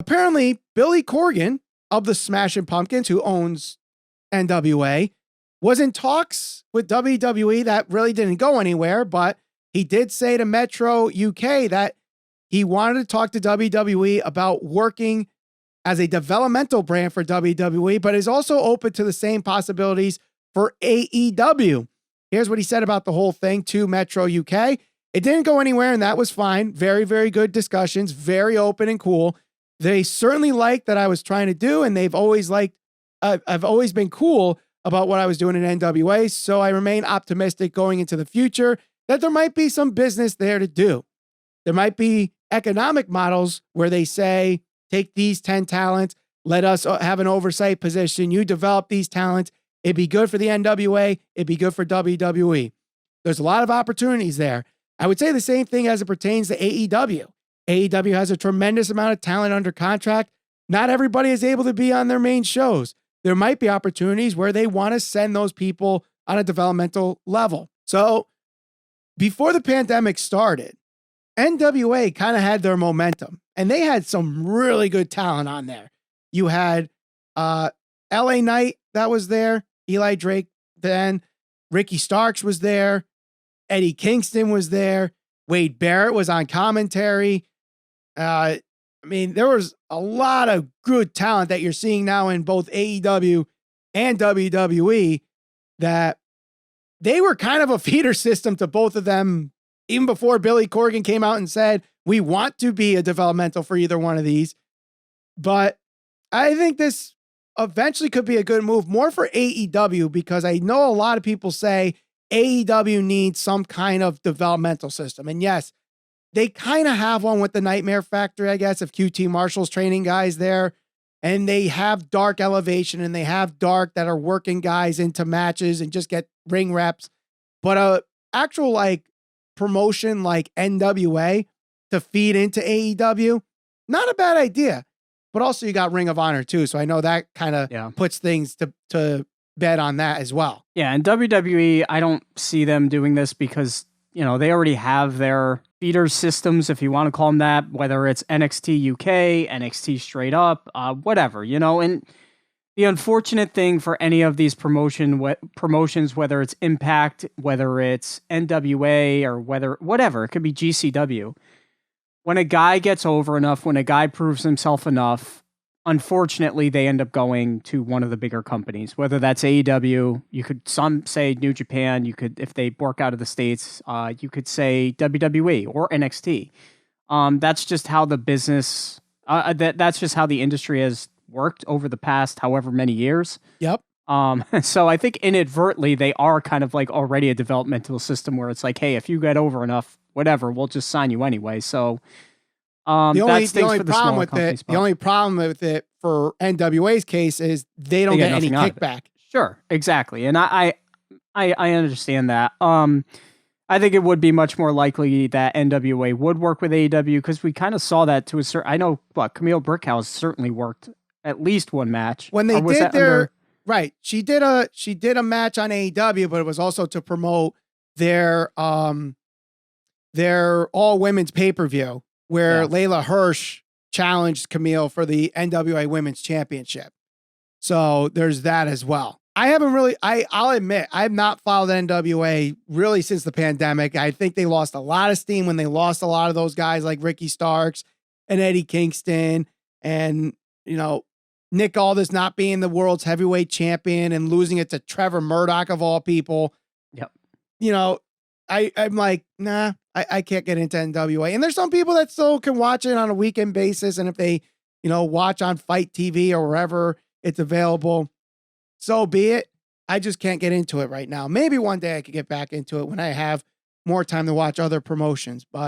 Apparently, Billy Corgan of the Smashing Pumpkins, who owns NWA, was in talks with WWE that really didn't go anywhere, but he did say to Metro UK that he wanted to talk to WWE about working as a developmental brand for WWE, but is also open to the same possibilities for AEW. Here's what he said about the whole thing to Metro UK. It didn't go anywhere, and that was fine. Very, very good discussions, very open and cool. They certainly liked that I was trying to do, and they've always liked, I've always been cool about what I was doing in NWA, so I remain optimistic going into the future that there might be some business there to do. There might be economic models where they say, take these 10 talents, let us have an oversight position, you develop these talents, it'd be good for the NWA, it'd be good for WWE. There's a lot of opportunities there. I would say the same thing as it pertains to AEW. AEW has a tremendous amount of talent under contract. Not everybody is able to be on their main shows. There might be opportunities where they want to send those people on a developmental level. So before the pandemic started, NWA kind of had their momentum, and they had some really good talent on there. You had LA Knight that was there, Eli Drake then, Ricky Starks was there, Eddie Kingston was there, Wade Barrett was on commentary. I mean, there was a lot of good talent that you're seeing now in both AEW and WWE that they were kind of a feeder system to both of them even before Billy Corgan came out and said, we want to be a developmental for either one of these. But I think this eventually could be a good move, more for AEW, because I know a lot of people say AEW needs some kind of developmental system. And yes, they kind of have one with the Nightmare Factory, I guess, if QT Marshall's training guys there. And they have Dark Elevation, and they have Dark that are working guys into matches and just get ring reps. But a actual like promotion like NWA to feed into AEW, not a bad idea. But also you got Ring of Honor too, so I know that kind of puts things to bed on that as well. Yeah, and WWE, I don't see them doing this because, you know, they already have their feeder systems, if you want to call them that, whether it's NXT UK, NXT straight up, whatever, you know. And the unfortunate thing for any of these promotions, whether it's Impact, whether it's NWA, or whatever, it could be GCW. When a guy gets over enough, when a guy proves himself enough, unfortunately, they end up going to one of the bigger companies, whether that's AEW, you could some say New Japan, you could, if they work out of the States, you could say WWE or NXT. That's just how the business, that's just how the industry has worked over the past however many years. Yep. So I think inadvertently they are kind of like already a developmental system where it's like, hey, if you get over enough, whatever, we'll just sign you anyway. So the only problem with it for NWA's case is they don't get any kickback. Sure, exactly, and I understand that. I think it would be much more likely that NWA would work with AEW because we kind of saw that to a certain. I know, Camille Brickhouse certainly worked at least one match when they did their right. She did a match on AEW, but it was also to promote their all women's pay-per-view where Layla Hirsch challenged Camille for the NWA Women's Championship. So there's that as well. I haven't really, I'll admit, I've not followed NWA really since the pandemic. I think they lost a lot of steam when they lost a lot of those guys like Ricky Starks and Eddie Kingston and, you know, Nick Aldis not being the world's heavyweight champion and losing it to Trevor Murdoch of all people. Yep. You know, I'm like, nah, I can't get into NWA. And there's some people that still can watch it on a weekend basis. And if they, you know, watch on Fight TV or wherever it's available, so be it. I just can't get into it right now. Maybe one day I could get back into it when I have more time to watch other promotions. But